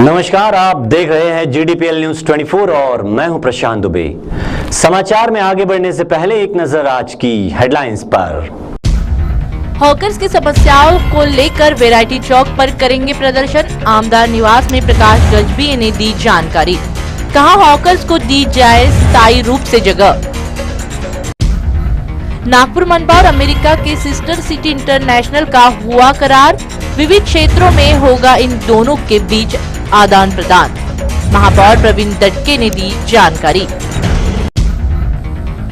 नमस्कार, आप देख रहे हैं GDPL न्यूज 24 और मैं हूं प्रशांत दुबे। समाचार में आगे बढ़ने से पहले एक नजर आज की हेडलाइंस पर। हॉकर्स की समस्याओं को लेकर वैरायटी चौक पर करेंगे प्रदर्शन। आमदार निवास में प्रकाश गजबी ने दी जानकारी। कहा, हॉकर्स को दी जाए स्थायी रूप से जगह। नागपुर मनपा और अमेरिका के सिस्टर सिटी इंटरनेशनल का हुआ करार। विविध क्षेत्रों में होगा इन दोनों के बीच आदान प्रदान। महापौर प्रवीण दटके ने दी जानकारी।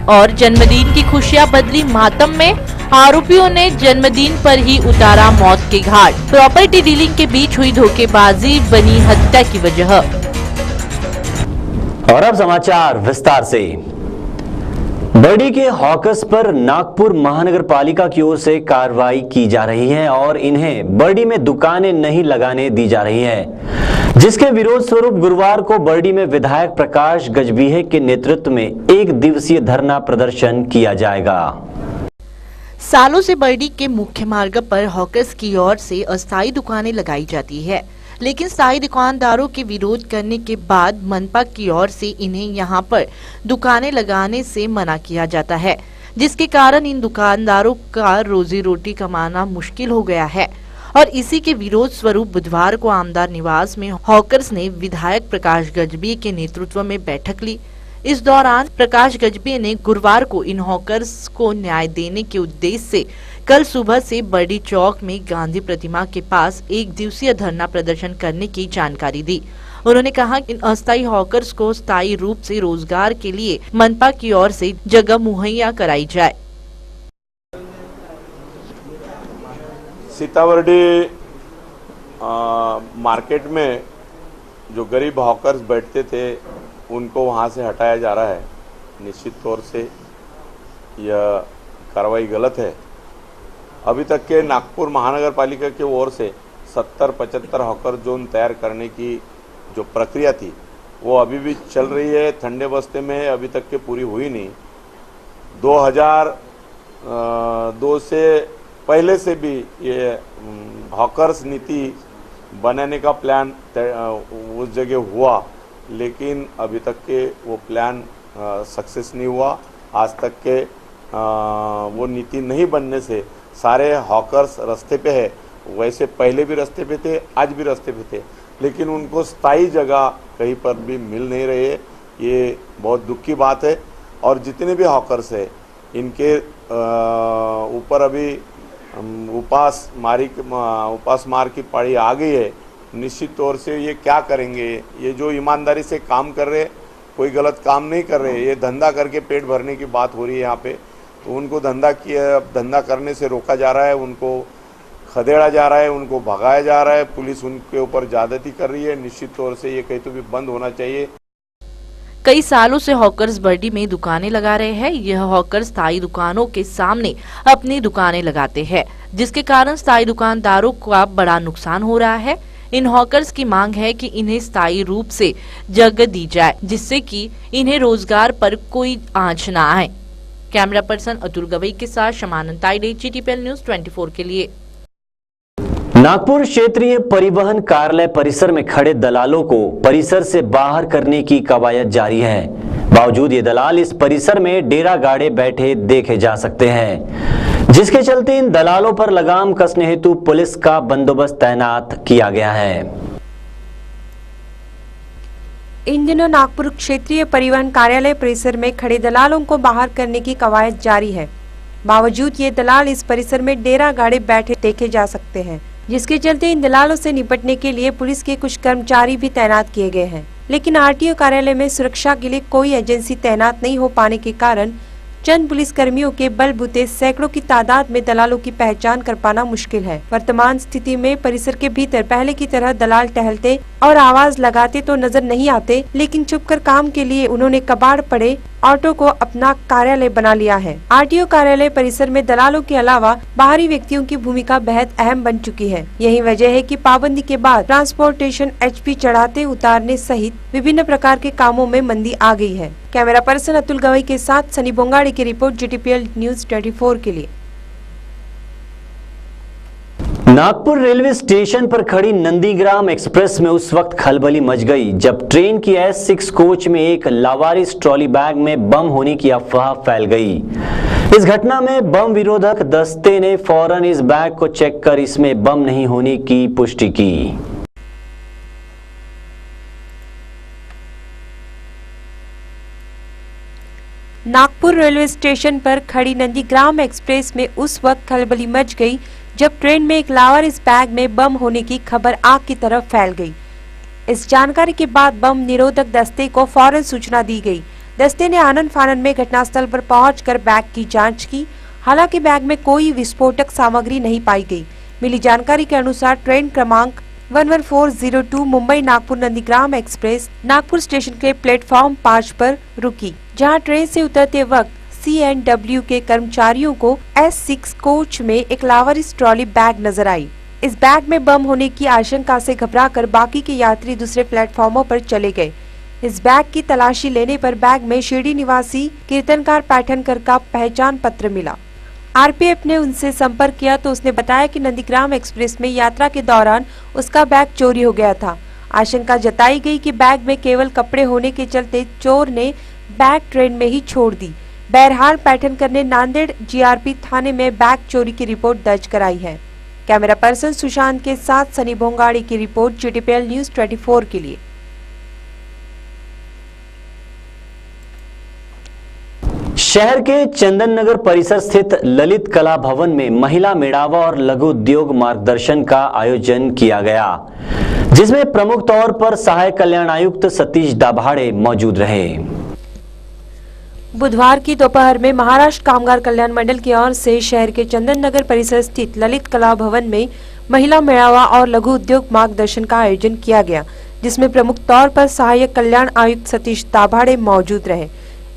और जन्मदिन की खुशियां बदली मातम में। आरोपियों ने जन्मदिन पर ही उतारा मौत के घाट। प्रॉपर्टी डीलिंग के बीच हुई धोखेबाजी बनी हत्या की वजह। और अब समाचार विस्तार से। बर्डी के हॉकर्स पर नागपुर महानगर पालिका की ओर से कार्रवाई की जा रही है और इन्हें बर्डी में दुकानें नहीं लगाने दी जा रही है, जिसके विरोध स्वरूप गुरुवार को बर्डी में विधायक प्रकाश गजबीहे के नेतृत्व में 1 दिवसीय धरना प्रदर्शन किया जाएगा। सालों से बर्डी के मुख्य मार्ग पर हॉकर्स की ओर से अस्थायी दुकानें लगाई जाती है, लेकिन स्थायी दुकानदारों के विरोध करने के बाद मनपा की ओर से इन्हें यहां पर दुकानें लगाने से मना किया जाता है, जिसके कारण इन दुकानदारों का रोजी रोटी कमाना मुश्किल हो गया है। और इसी के विरोध स्वरूप बुधवार को आमदार निवास में हॉकर्स ने विधायक प्रकाश गजबी के नेतृत्व में बैठक ली। इस दौरान प्रकाश गजबी ने गुरुवार को इन हॉकर्स को न्याय देने के उद्देश्य से कल सुबह से बर्डी चौक में गांधी प्रतिमा के पास 1 दिवसीय धरना प्रदर्शन करने की जानकारी दी। उन्होंने कहा कि इन अस्थायी हॉकर्स को स्थायी रूप से रोजगार के लिए मनपा की ओर से जगह मुहैया कराई जाए। सीताबर्डी मार्केट में जो गरीब हॉकर्स बैठते थे उनको वहां से हटाया जा रहा है। निश्चित तौर से यह कार्रवाई गलत है। अभी तक के नागपुर महानगर पालिका की ओर से 70-75 हॉकर जोन तैयार करने की जो प्रक्रिया थी वो अभी भी चल रही है। ठंडे बस्ते में अभी तक के पूरी हुई नहीं। 2002 से पहले से भी ये हॉकर्स नीति बनाने का प्लान उस जगह हुआ, लेकिन अभी तक के वो प्लान सक्सेस नहीं हुआ। आज तक के वो नीति नहीं बनने से सारे हॉकर्स रास्ते पे है। वैसे पहले भी रास्ते पे थे, आज भी रास्ते पे थे, लेकिन उनको स्थायी जगह कहीं पर भी मिल नहीं रही है। ये बहुत दुख की बात है। और जितने भी हॉकर्स है इनके ऊपर अभी उपास मार की पारी आ गई है। निश्चित तौर से ये क्या करेंगे? ये जो ईमानदारी से काम कर रहे, कोई गलत काम नहीं कर रहे, ये धंधा करके पेट भरने की बात हो रही है यहाँ पे, तो उनको धंधा करने से रोका जा रहा है, उनको खदेड़ा जा रहा है, उनको भगाया जा रहा है। पुलिस उनके ऊपर ज्यादती कर रही है। निश्चित तौर से ये कहीं तो भी बंद होना चाहिए। कई सालों से हॉकर्स बर्डी में दुकानें लगा रहे हैं। यह हॉकर्स स्थायी दुकानों के सामने अपनी दुकानें लगाते हैं, जिसके कारण स्थायी दुकानदारों का बड़ा नुकसान हो रहा है। इन हॉकर्स की मांग है कि इन्हें स्थायी रूप से जगह दी जाए, जिससे कि इन्हें रोजगार पर कोई आंच न आए। कैमरा पर्सन अतुल गवई के साथ शमानंद ताइडे, GDPL न्यूज 24 के लिए। नागपुर क्षेत्रीय परिवहन कार्यालय परिसर में खड़े दलालों को परिसर से बाहर करने की कवायद जारी है। बावजूद ये दलाल इस परिसर में डेरा गाड़े बैठे देखे जा सकते हैं, जिसके चलते इन दलालों पर लगाम कसने हेतु पुलिस का बंदोबस्त तैनात किया गया है। इन दिनों नागपुर क्षेत्रीय परिवहन कार्यालय परिसर में खड़े दलालों को बाहर करने की कवायद जारी है। बावजूद ये दलाल इस परिसर में डेरा गाड़े बैठे देखे जा सकते हैं, जिसके चलते इन दलालों से निपटने के लिए पुलिस के कुछ कर्मचारी भी तैनात किए गए हैं। लेकिन RTO कार्यालय में सुरक्षा के लिए कोई एजेंसी तैनात नहीं हो पाने के कारण चंद पुलिस कर्मियों के बलबूते सैकड़ों की तादाद में दलालों की पहचान कर पाना मुश्किल है। वर्तमान स्थिति में परिसर के भीतर पहले की तरह दलाल टहलते और आवाज लगाते तो नजर नहीं आते, लेकिन छुपकर काम के लिए उन्होंने कबाड़ पड़े ऑटो को अपना कार्यालय बना लिया है। RTO कार्यालय परिसर में दलालों के अलावा बाहरी व्यक्तियों की भूमिका बेहद अहम बन चुकी है। यही वजह है कि पाबंदी के बाद ट्रांसपोर्टेशन, HP चढ़ाते उतारने सहित विभिन्न प्रकार के कामों में मंदी आ गई है। कैमरा पर्सन अतुल गवई के साथ सनी बोंगाड़ी की रिपोर्ट, GDPL न्यूज 24 के लिए। नागपुर रेलवे स्टेशन पर खड़ी नंदीग्राम एक्सप्रेस में उस वक्त खलबली मच गई जब ट्रेन की S6 कोच में एक लावारिस ट्रॉली बैग में बम होने की अफवाह फैल गई। इस घटना में बम विरोधक दस्ते ने फौरन इस बैग को चेक कर इसमें बम नहीं होने की पुष्टि की। नागपुर रेलवे स्टेशन पर खड़ी नंदीग्राम एक्सप्रेस में उस वक्त खलबली मच गई जब ट्रेन में एक लावारिस बैग में बम होने की खबर आग की तरफ फैल गई। इस जानकारी के बाद बम निरोधक दस्ते को फौरन सूचना दी गई। दस्ते ने आनन फानन में घटनास्थल पर पहुंचकर बैग की जांच की। हालांकि बैग में कोई विस्फोटक सामग्री नहीं पाई गई। मिली जानकारी के अनुसार ट्रेन क्रमांक 11402 मुंबई नागपुर नंदीग्राम एक्सप्रेस नागपुर स्टेशन के प्लेटफॉर्म 5 पर रुकी, जहां ट्रेन से उतरते वक्त C&W के कर्मचारियों को S6 कोच में एक लावारिस ट्रॉली बैग नजर आई। इस बैग में बम होने की आशंका से घबराकर बाकी के यात्री दूसरे प्लेटफॉर्मों पर चले गए। इस बैग की तलाशी लेने पर बैग में शिरडी निवासी कीर्तनकार पैठनकर का पहचान पत्र मिला। RPF ने उनसे संपर्क किया तो उसने बताया कि नंदीग्राम एक्सप्रेस में यात्रा के दौरान उसका बैग चोरी हो गया था। आशंका जताई गई कि बैग में केवल कपड़े होने के चलते चोर ने बैग ट्रेन में ही छोड़ दी। बहरहाल पैठनकर ने नांदेड़ GRP थाने में बैग चोरी की रिपोर्ट दर्ज कराई है। कैमरा पर्सन सुशांत के साथ सनी भोंगाड़ी की रिपोर्ट GTPL न्यूज 24 के लिए। शहर के चंदन नगर परिसर स्थित ललित कला भवन में महिला मेड़ावा और लघु उद्योग मार्गदर्शन का आयोजन किया गया, जिसमें प्रमुख तौर पर सहायक कल्याण आयुक्त सतीश दाभाड़े मौजूद रहे। बुधवार की दोपहर में महाराष्ट्र कामगार कल्याण मंडल की ओर से शहर के चंदन नगर परिसर स्थित ललित कला भवन में महिला मेड़ावा और लघु उद्योग मार्गदर्शन का आयोजन किया गया, जिसमें प्रमुख तौर पर सहायक कल्याण आयुक्त सतीश दाभाड़े मौजूद रहे।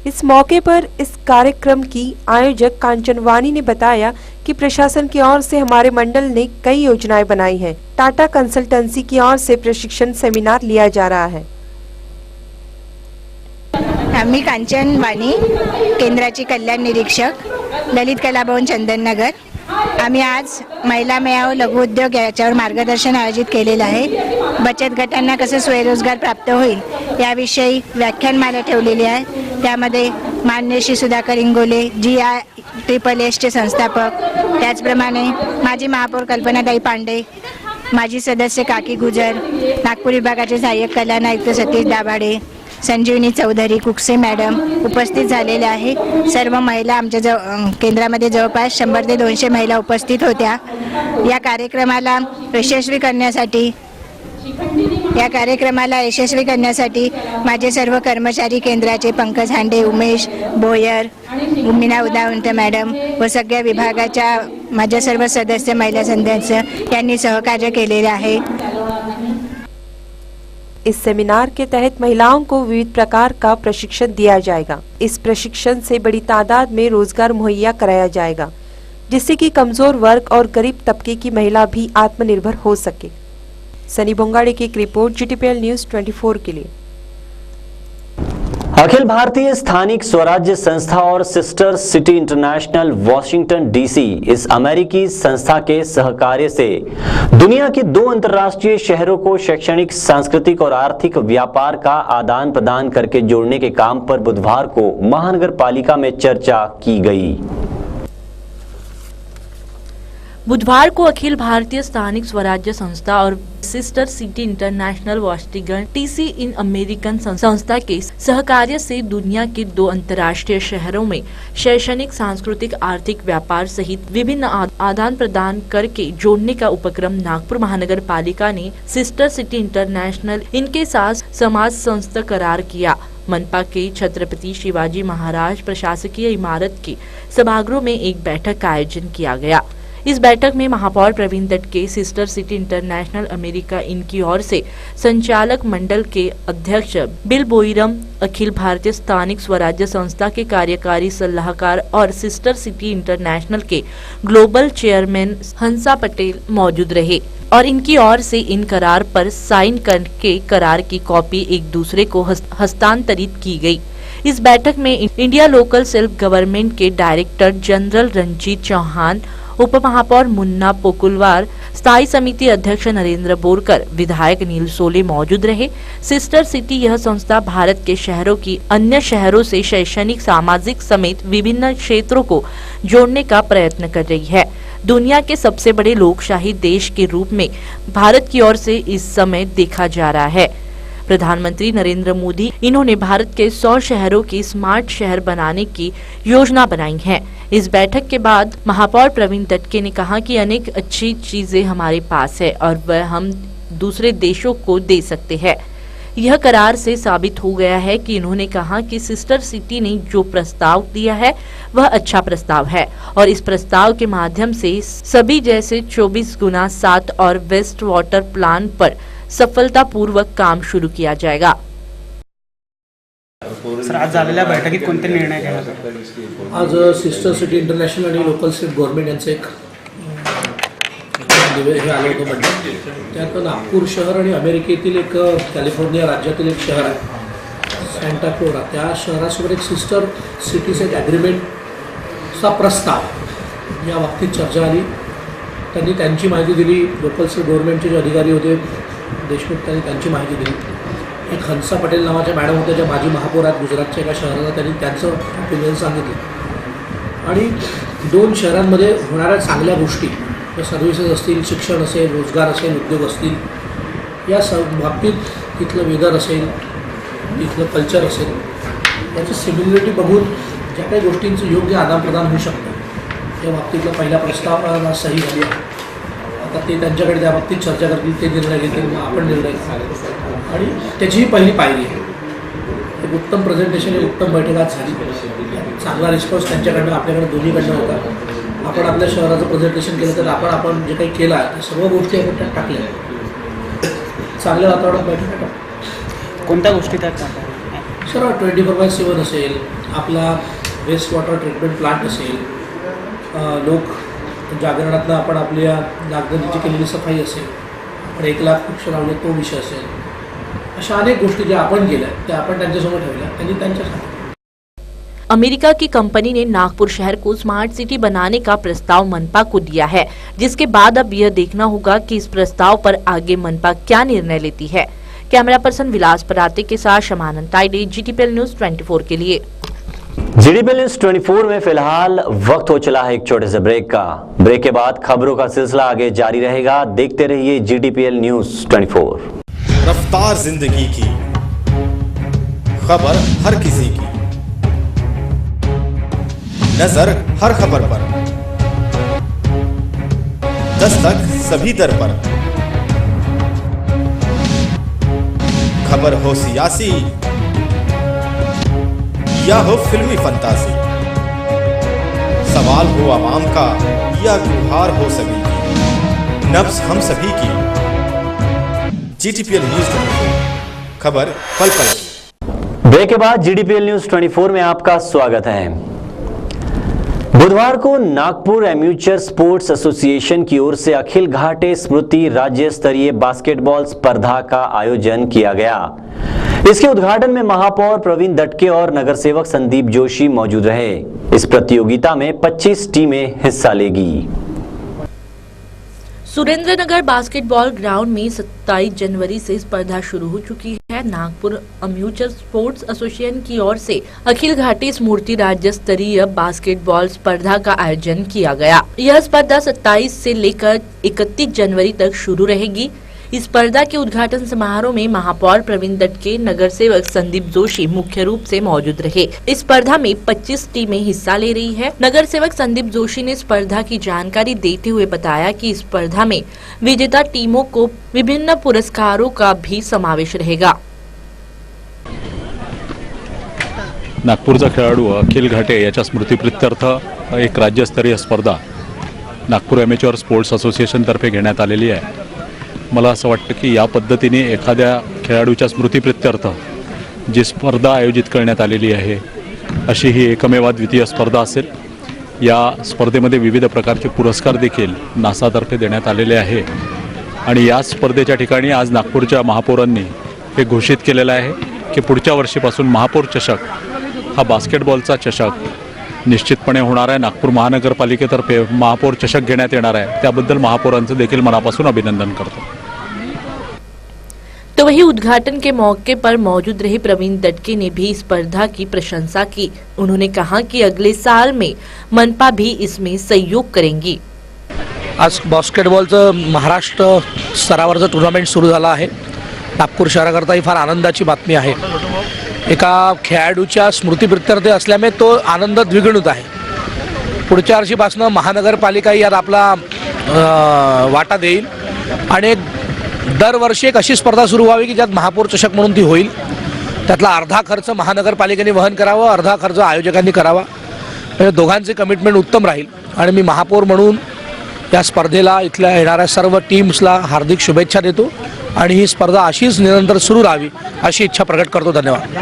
इस मौके पर इस कार्यक्रम की आयोजक कांचन वानी ने बताया कि प्रशासन की ओर से हमारे मंडल ने कई योजनाएं बनाई हैं। टाटा कंसल्टेंसी की ओर से प्रशिक्षण सेमिनार लिया जा रहा है। मी कांचन वाणी, केंद्राची कल्याण निरीक्षक, ललित कला भवन चंदननगर। आम्ही आज महिला मेळावा लघु उद्योग याच्यावर मार्गदर्शन आयोजित केलेलं आहे। बचत गटांना कसं स्वयंरोजगार प्राप्त होईल याविषयी व्याख्यानमाला ठेवलेली आहे। त्यामध्ये मान्य श्री सुधाकर इंगोले GISSS चे संस्थापक, त्याचप्रमाणे माजी महापौर कल्पनाताई पांडे, माजी सदस्य काकी गुजर, नागपूर विभागाचे सहाय्यक कल्याण आयुक्त सतीश दाभाडे, संजीवनी चौधरी, कुकसे मॅडम उपस्थित झालेले आहे। सर्व महिला आमच्या केंद्रामध्ये जवळपास 100 ते 200 महिला उपस्थित होत्या। या कार्यक्रमाला यशस्वी करण्यासाठी माझे सर्व कर्मचारी केंद्राचे पंकज हांडे, उमेश बोयर, मीना उदावंत मॅडम व सगळ्या विभागाच्या माझ्या सर्व सदस्य महिला सदस्य यांनी सहकार्य केलेले आहे। इस सेमिनार के तहत महिलाओं को विविध प्रकार का प्रशिक्षण दिया जाएगा। इस प्रशिक्षण से बड़ी तादाद में रोजगार मुहैया कराया जाएगा, जिससे कि कमजोर वर्ग और गरीब तबके की महिला भी आत्मनिर्भर हो सके। सनी भोंगाड़ी की एक रिपोर्ट GTPL न्यूज 24 के लिए। अखिल भारतीय स्थानिक स्वराज्य संस्था और sister city international Washington DC इस अमेरिकी संस्था के सहकार्य से दुनिया के 2 अंतर्राष्ट्रीय शहरों को शैक्षणिक, सांस्कृतिक और आर्थिक व्यापार का आदान प्रदान करके जोड़ने के काम पर बुधवार को महानगर पालिका में चर्चा की गई। बुधवार को अखिल भारतीय स्थानिक स्वराज्य संस्था और sister city international Washington DC in American संस्था के सहकार्य से दुनिया के 2 अंतर्राष्ट्रीय शहरों में शैक्षणिक, सांस्कृतिक, आर्थिक व्यापार सहित विभिन्न आदान प्रदान करके जोड़ने का उपक्रम नागपुर महानगर पालिका ने सिस्टर सिटी इंटरनेशनल इनके साथ समाज संस्था करार किया। मनपा के छत्रपति शिवाजी महाराज प्रशासकीय इमारत के सभागृह में एक बैठक का आयोजन किया गया। इस बैठक में महापौर Praveen Datke, sister city international America इनकी ओर से संचालक मंडल के अध्यक्ष बिल बोईरम, अखिल भारतीय स्थानिक स्वराज्य संस्था के कार्यकारी सलाहकार और सिस्टर सिटी इंटरनेशनल के ग्लोबल चेयरमैन हंसा पटेल मौजूद रहे और इनकी ओर से इन करार पर साइन करके करार की कॉपी एक दूसरे को हस्तांतरित की गई। इस बैठक में इंडिया लोकल सेल्फ गवर्नमेंट के डायरेक्टर जनरल रंजीत चौहान, उप महापौर मुन्ना पोकुलवार, स्थायी समिति अध्यक्ष नरेंद्र बोरकर, विधायक नील सोले मौजूद रहे। सिस्टर सिटी यह संस्था भारत के शहरों की अन्य शहरों से शैक्षणिक, सामाजिक समेत विभिन्न क्षेत्रों को जोड़ने का प्रयत्न कर रही है। दुनिया के सबसे बड़े लोकशाही देश के रूप में भारत की ओर से इस समय देखा जा रहा है। प्रधानमंत्री नरेंद्र मोदी इन्होंने भारत के 100 शहरों की स्मार्ट शहर बनाने की योजना बनाई है। इस बैठक के बाद महापौर प्रवीण दटके ने कहा कि अनेक अच्छी चीजें हमारे पास है और वह हम दूसरे देशों को दे सकते हैं। यह करार से साबित हो गया है कि इन्होंने कहा कि सिस्टर सिटी ने जो प्रस्ताव दिया है वह अच्छा प्रस्ताव है और इस प्रस्ताव के माध्यम से सभी जैसे 24x7 और वेस्ट वाटर प्लान पर सफलतापूर्वक काम शुरू किया जाएगा। सर, आज झालेल्या बैठकीत कोणते निर्णय घेण्यात आज सिस्टर सिटी इंटरनॅशनल आणि लोकल स्टेट गव्हर्नमेंट यांचं एक हे आलं होतं म्हणजे त्यात नागपूर शहर आणि अमेरिकेतील एक कॅलिफोर्निया राज्यातील एक शहर आहे सॅन्टा क्लोरा, त्या शहरासोबत एक सिस्टर सिटीचं एक ॲग्रीमेंटचा प्रस्ताव या बाबतीत चर्चा आली। त्यांनी त्यांची माहिती दिली, लोकल स्टेट गव्हर्नमेंटचे जे अधिकारी होते देशमुख त्यांनी त्यांची माहिती दिली। एक हंसा पटेल नावाच्या मॅडम होत्या ज्या माजी महापौर आहेत गुजरातच्या एका शहराला, त्यांनी त्यांचं ओपिनियन सांगितलं आणि 2 शहरांमध्ये होणाऱ्या चांगल्या गोष्टी सर्व्हिसेस असतील, शिक्षण असेल, रोजगार असेल, उद्योग असतील, या बाबतीत तिथलं वेदर असेल, तिथलं कल्चर असेल, याची सिमिलरिटी बघून ज्या काही गोष्टींचं योग्य आदानप्रदान होऊ शकतं या बाबतीतला पहिला प्रस्ताव सही झाली आहे। आता ते त्यांच्याकडे त्या बाबतीत चर्चा करतील, ते निर्णय घेतील, मग आपण निर्णय घेऊ आणि त्याची ही पहिली पायरी आहे। एक उत्तम प्रेझेंटेशन, एक उत्तम बैठक आज झाली, चांगला रिस्पॉन्स त्यांच्याकडनं आपल्याकडे दोन्हीकडनं होता। आपण आपल्या शहराचं प्रेझेंटेशन केलं तर आपण जे काही केलं आहे ते सर्व गोष्टी आपण त्यात टाकल्या, चांगल्या वातावरणात बैठक टाकल्या। कोणत्या गोष्टी त्यात टाकल्या? सर 24/7 असेल, आपला वेस्ट वॉटर ट्रीटमेंट प्लांट असेल, लोक जागरणातनं आपण आपल्या नागनदीची केलेली सफाई असेल, आपण 1 लाख वृक्ष लावले तो विषय असेल, अशा अनेक गोष्टी ज्या आपण केल्या त्या आपण त्यांच्यासमोर ठेवल्या, त्यांनी त्यांच्यासाठी। अमेरिका की कंपनी ने नागपुर शहर को स्मार्ट सिटी बनाने का प्रस्ताव मनपा को दिया है, जिसके बाद अब यह देखना होगा कि इस प्रस्ताव पर आगे मनपा क्या निर्णय लेती है। कैमरा पर्सन विलास पराते के साथ शमानंद ताइडे, GTPL न्यूज 24 के लिए। GTPL न्यूज 24 में फिलहाल वक्त हो चला है एक छोटे से ब्रेक का। ब्रेक के बाद खबरों का सिलसिला आगे जारी रहेगा। देखते रहिए GTPL न्यूज 24। रफ्तार जिंदगी की खबर हर किसी की, नजर हर खबर पर, दस्तक सभी दर पर। खबर हो सियासी या हो फिल्मी फंतासी, सवाल हो आवाम का या गुहार हो सभी की, नब्ज हम सभी की। GTPL न्यूज 24, खबर पल पल की। ब्रेक के बाद GTPL न्यूज 24 में आपका स्वागत है। बुधवार को नागपुर एम्यूचर स्पोर्ट्स एसोसिएशन की ओर से अखिल घाटे स्मृति राज्य स्तरीय बास्केटबॉल स्पर्धा का आयोजन किया गया। इसके उद्घाटन में महापौर प्रवीण दटके और नगर सेवक संदीप जोशी मौजूद रहे। इस प्रतियोगिता में 25 टीमें हिस्सा लेगी। सुरेंद्रनगर बास्केटबॉल ग्राउंड में 27 जनवरी से स्पर्धा शुरू हो चुकी है। नागपुर एम्यूचर स्पोर्ट्स एसोसिएशन की ओर से अखिल घाटी स्मृति राज्य स्तरीय बास्केटबॉल स्पर्धा का आयोजन किया गया। यह स्पर्धा 27 से लेकर 31 जनवरी तक शुरू रहेगी। इस स्पर्धा के उद्घाटन समारोह में महापौर प्रवीण दटके, नगर सेवक संदीप जोशी मुख्य रूप से मौजूद रहे। इस स्पर्धा में 25 टीमें हिस्सा ले रही है। नगर सेवक संदीप जोशी ने स्पर्धा की जानकारी देते हुए बताया कि इस स्पर्धा में विजेता टीमों को विभिन्न पुरस्कारों का भी समावेश रहेगा। नागपूरचा खेळाडू अखिल घाटे याच्या स्मृतिप्रित्यर्थ एक राज्यस्तरीय स्पर्धा नागपूर एमेच्युअर स्पोर्ट्स असोसिएशन तर्फे घेण्यात आलेली आहे। मला असं वाटतं की या पद्धतीने एखाद्या खेळाडूच्या स्मृतिप्रित्यर्थ जी स्पर्धा आयोजित करण्यात आलेली आहे अशी ही एकमेवाद्वितीय स्पर्धा असेल। या स्पर्धेमध्ये विविध प्रकारचे पुरस्कार देखील नासातर्फे देण्यात आलेले आहे आणि या स्पर्धेच्या ठिकाणी आज नागपूरच्या महापौरांनी हे घोषित केलेलं आहे की पुढच्या वर्षीपासून महापौर चषक हा बास्केटबॉलचा चषक निश्चितपणे होणार आहे. नागपूर महानगरपालिकेतर्फे महापौर चषक घेण्यात येणार आहे. त्याबद्दल महापौरांचं देखील मनापासून अभिनंदन करतो. तो वही उद्घाटन के मौके पर मौजूद रहे प्रवीण दटके ने भी स्पर्धा की प्रशंसा की। उन्होंने कहा कि अगले साल में मनपा भी इसमें सहयोग करेंगी। आज बास्केटबॉलचं महाराष्ट्र स्तरावरचं टुर्नामेंट सुरू झालं आहे. नागपूर शहराकरता ही फार आनंदाची बातमी आहे. एका खेळाडूच्या स्मृतिप्रित्यर्थ असल्यामुळे तो आनंद द्विगुणित आहे. पुढच्या वर्षीपासून महानगरपालिका यात आपला वाटा देईल आणि दरवर्षी एक अशी स्पर्धा सुरू व्हावी की ज्यात महापौर चषक म्हणून ती होईल. त्यातला अर्धा खर्च महानगरपालिकेने वहन करावा, अर्धा खर्च आयोजकांनी करावा. म्हणजे दोघांचे कमिटमेंट उत्तम राहील आणि मी महापौर म्हणून या स्पर्धेला इथल्या येणाऱ्या सर्व टीम्सला हार्दिक शुभेच्छा देतो आणि ही स्पर्धा अशीच निरंतर सुरू राहावी अशी इच्छा प्रकट करतो. धन्यवाद.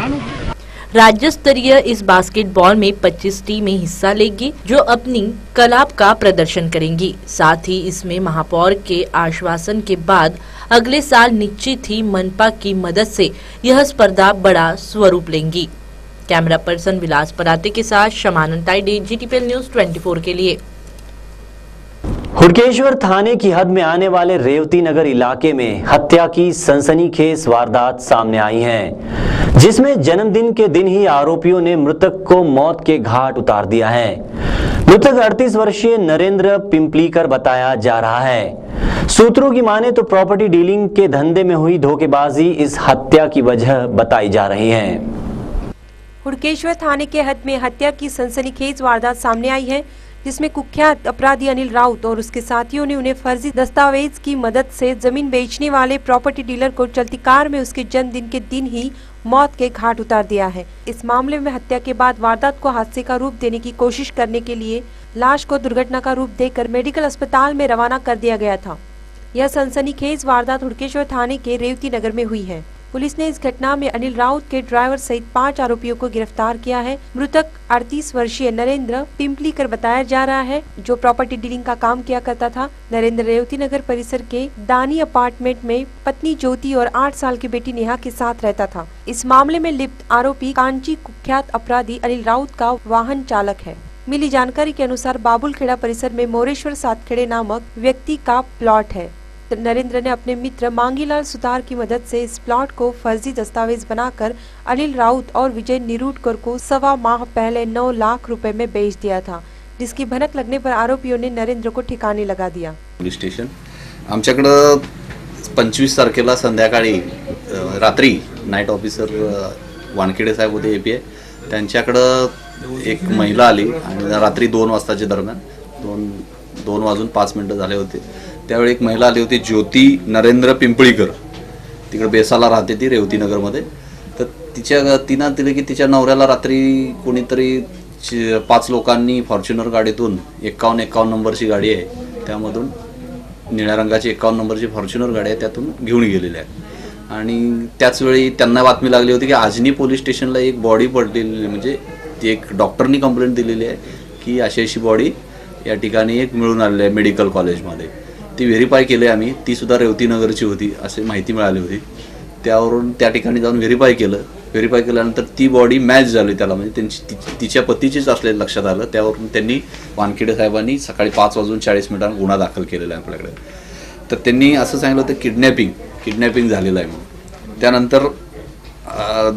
राज्य स्तरीय इस बास्केटबॉल में 25 टीमें हिस्सा लेगी जो अपनी कला का प्रदर्शन करेंगी। साथ ही इसमें महापौर के आश्वासन के बाद अगले साल निश्चित ही मनपा की मदद से यह स्पर्धा बड़ा स्वरूप लेंगी। कैमरा पर्सन विलास पराते के साथ शमानंद ताइडे, GTPL न्यूज 24 के लिए। हुडकेश्वर थाने की हद में आने वाले रेवती नगर इलाके में हत्या की सनसनीखेज वारदात सामने आई है, जिसमें जन्मदिन के दिन ही आरोपियों ने मृतक को मौत के घाट उतार दिया है। मृतक 38 वर्षीय नरेंद्र पिंपलीकर बताया जा रहा है। सूत्रों की माने तो प्रॉपर्टी डीलिंग के धंधे में हुई धोखेबाजी इस हत्या की वजह बताई जा रही है। हुडकेश्वर थाने के हद में हत्या की सनसनीखेज वारदात सामने आई है, जिसमें कुख्यात अपराधी अनिल राउत और उसके साथियों ने उन्हें फर्जी दस्तावेज की मदद से जमीन बेचने वाले प्रॉपर्टी डीलर को चलती कार में उसके जन्मदिन के दिन ही मौत के घाट उतार दिया है। इस मामले में हत्या के बाद वारदात को हादसे का रूप देने की कोशिश करने के लिए लाश को दुर्घटना का रूप देकर मेडिकल अस्पताल में रवाना कर दिया गया था। यह सनसनीखेज वारदात हुडकेश्वर थाने के रेवती नगर में हुई है। पुलिस ने इस घटना में अनिल राउत के ड्राइवर सहित 5 आरोपियों को गिरफ्तार किया है। मृतक 38 वर्षीय नरेंद्र पिंपलीकर बताया जा रहा है, जो प्रॉपर्टी डीलिंग का काम किया करता था। नरेंद्र रेवती नगर परिसर के दानी अपार्टमेंट में पत्नी ज्योति और 8 साल की बेटी नेहा के साथ रहता था। इस मामले में लिप्त आरोपी कांची कुख्यात अपराधी अनिल राउत का वाहन चालक है। मिली जानकारी के अनुसार बाबुलखेड़ा परिसर में मोरेश्वर सातखेड़े नामक व्यक्ति का प्लॉट है। नरेंद्र ने अपने मित्र मांगीलाल सुतार की मदद से इस प्लॉट को फर्जी दस्तावेज बनाकर अनिल राउत और विजय निरूटकर को 1.25 माह पहले 9 लाख रुपए में बेच दिया था, जिसकी भनक लगने पर आरोपियों ने नरेंद्र को ठिकाने लगा दिया। पोलीस स्टेशन आमच्याकडं 25 तारखेला संध्याकाळी रात्री नाईट ऑफिसर वानखेडे साहेब होते API, त्यांच्याकडं एक महिला आली आणि रात्री 2 वाजताच्या दरम्यान 2:05 झाले होते। त्यावेळी एक महिला आली होती, ज्योती नरेंद्र पिंपळीकर, तिकडे बेसाला राहते ती रेवती नगरमध्ये। तर तिनं दिले की तिच्या नवऱ्याला रात्री कोणीतरी 5 लोकांनी फॉर्च्युनर गाडीतून 51 नंबरची गाडी आहे, त्यामधून निळ्या रंगाची 51 नंबरची फॉर्च्युनर गाडी आहे, त्यातून घेऊन गेलेली आहे। आणि त्याच वेळी त्यांना बातमी लागली होती की आजनी पोलीस स्टेशनला एक बॉडी पडलेली, म्हणजे ती एक डॉक्टरनी कंप्लेंट दिलेली आहे की अशी बॉडी या ठिकाणी एक मिळून आलेली आहे मेडिकल कॉलेजमध्ये। ती व्हेरीफाय केली आम्ही, ती सुद्धा रेवती नगरची होती अशी माहिती मिळाली होती। त्यावरून त्या ठिकाणी जाऊन व्हेरीफाय केल्यानंतर ती बॉडी मॅच झाली त्याला, म्हणजे तिच्या पतीचीच असलेलं लक्षात आलं। त्यावरून त्यांनी वानखेडे साहेबांनी सकाळी 5:40 गुन्हा दाखल केलेला आहे आपल्याकडे। तर त्यांनी असं सांगितलं होतं किडनॅपिंग झालेलं आहे म्हणून। त्यानंतर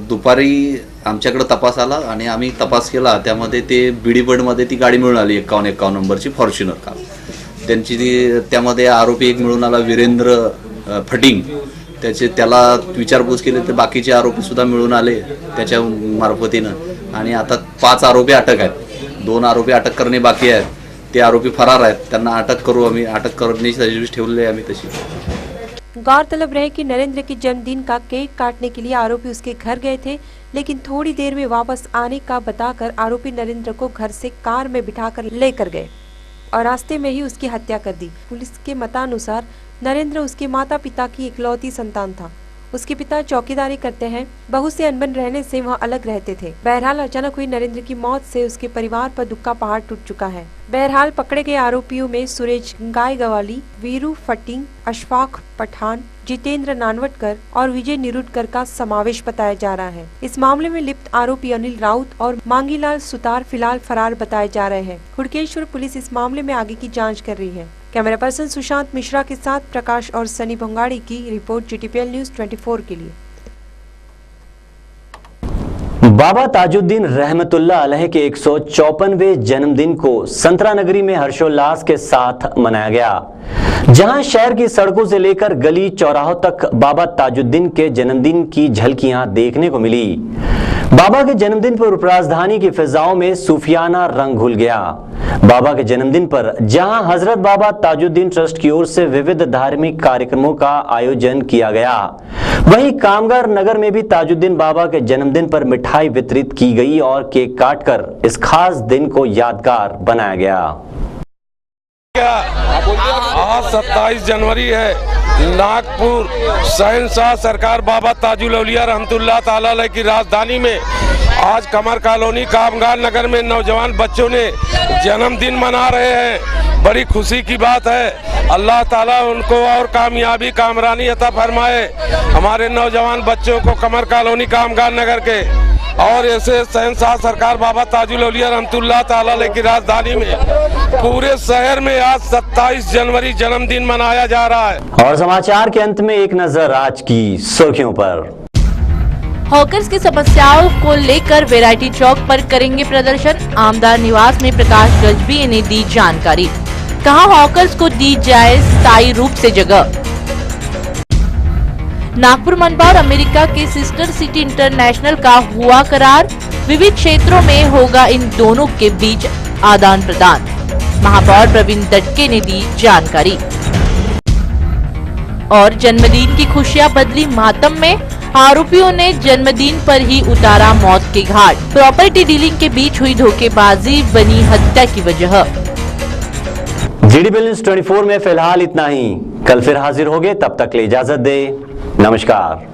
दुपारी आमच्याकडे तपास आला आणि आम्ही तपास केला, त्यामध्ये ते बीडीबडमध्ये ती गाडी मिळून आली 51 नंबरची फॉर्च्युनर कार। त्यामध्ये आरोपी एक मिळून आला वीरेंद्र फटिंग, त्याला विचारपूस केली तर बाकीचे आरोपी सुद्धा मिळून आले त्याच्या मार्फतीनं। आणि आता 5 आरोपी अटक आहेत, 2 आरोपी अटक करणे बाकी आहेत, ते आरोपी फरार आहेत, त्यांना अटक करू, आम्ही अटक करण्याची तजवीज ठेवलेली आहे आम्ही तशी। गौरतलब रहे कि नरेंद्र के जन्मदिन का केक काटने के लिए आरोपी उसके घर गए थे, लेकिन थोड़ी देर में वापस आने का बताकर आरोपी नरेंद्र को घर से कार में बिठाकर लेकर गए और रास्ते में ही उसकी हत्या कर दी। पुलिस के मतानुसार नरेंद्र उसके माता पिता की इकलौती संतान था उसके पिता चौकीदारी करते हैं। बहू से अनबन रहने से वह अलग रहते थे। बहरहाल अचानक हुई नरेंद्र की मौत से उसके परिवार पर दुख का पहाड़ टूट चुका है। बहरहाल पकड़े गए आरोपियों में सुरेश गायगवाली, वीरू फटिंग, अशफाक पठान, जितेंद्र नानवटकर और विजय निरुटकर का समावेश बताया जा रहा है। इस मामले में लिप्त आरोपी अनिल राउत और मांगीलाल सुतार फिलहाल फरार बताए जा रहे हैं। हुड़केश्वर पुलिस इस मामले में आगे की जांच कर रही है। कैमरा पर्सन सुशांत मिश्रा के साथ प्रकाश और सनी भंगाड़ी की रिपोर्ट GTPL न्यूज 24 के लिए। बाबा ताजुद्दीन रहमतुल्लाह अलैह के 154वें जन्मदिन को संतरा नगरी में हर्षोल्लास के साथ मनाया गया, जहां शहर की सड़कों से लेकर गली चौराहों तक बाबा ताजुद्दीन के जन्मदिन की झलकियां देखने को मिली। बाबा के जन्मदिन पर उपराजधानी की फिजाओं में सूफियाना रंग घुल गया। बाबा के जन्मदिन पर जहां हजरत बाबा ताजुद्दीन ट्रस्ट की ओर से विविध धार्मिक कार्यक्रमों का आयोजन किया गया, वहीं कामगार नगर में भी ताजुद्दीन बाबा के जन्मदिन पर मिठाई वितरित की गई और केक काटकर इस खास दिन को यादगार बनाया गया। आज 27 जनवरी है। नागपुर शहंशाह सरकार बाबा ताजुल औलिया रहमतुल्लाह ताला अलैह की राजधानी में आज कमर कॉलोनी कामगार नगर में नौजवान बच्चों ने जन्मदिन मना रहे हैं। बड़ी खुशी की बात है। अल्लाह ताला उनको और कामयाबी कामरानी अता फरमाए। हमारे नौजवान बच्चों को कमर कॉलोनी कामगार नगर के और ऐसे शहंशाह सरकार बाबा ताजुल औलिया रहमतुल्लाह ताला अलैह की राजधानी में पूरे शहर में आज 27 जनवरी जन्मदिन मनाया जा रहा है। और समाचार के अंत में एक नजर आज की सुर्खियों पर। हॉकर्स की समस्याओं को लेकर वैरायटी चौक पर करेंगे प्रदर्शन, आमदार निवास में प्रकाश गजबी ने दी जानकारी। कहा हॉकर्स को दी जाए स्थायी रूप से जगह। नागपुर मनपा और अमेरिका के सिस्टर सिटी इंटरनेशनल का हुआ करार, विविध क्षेत्रों में होगा इन दोनों के बीच आदान प्रदान। महापौर प्रवीण दटके ने दी जानकारी। और जन्मदिन की खुशियां बदली मातम में, आरोपियों ने जन्मदिन पर ही उतारा मौत के घाट। प्रॉपर्टी डीलिंग के बीच हुई धोखेबाजी बनी हत्या की वजह। GTPL न्यूज 24 में फिलहाल इतना ही। कल फिर हाजिर होंगे, तब तक ले इजाजत दे। नमस्कार।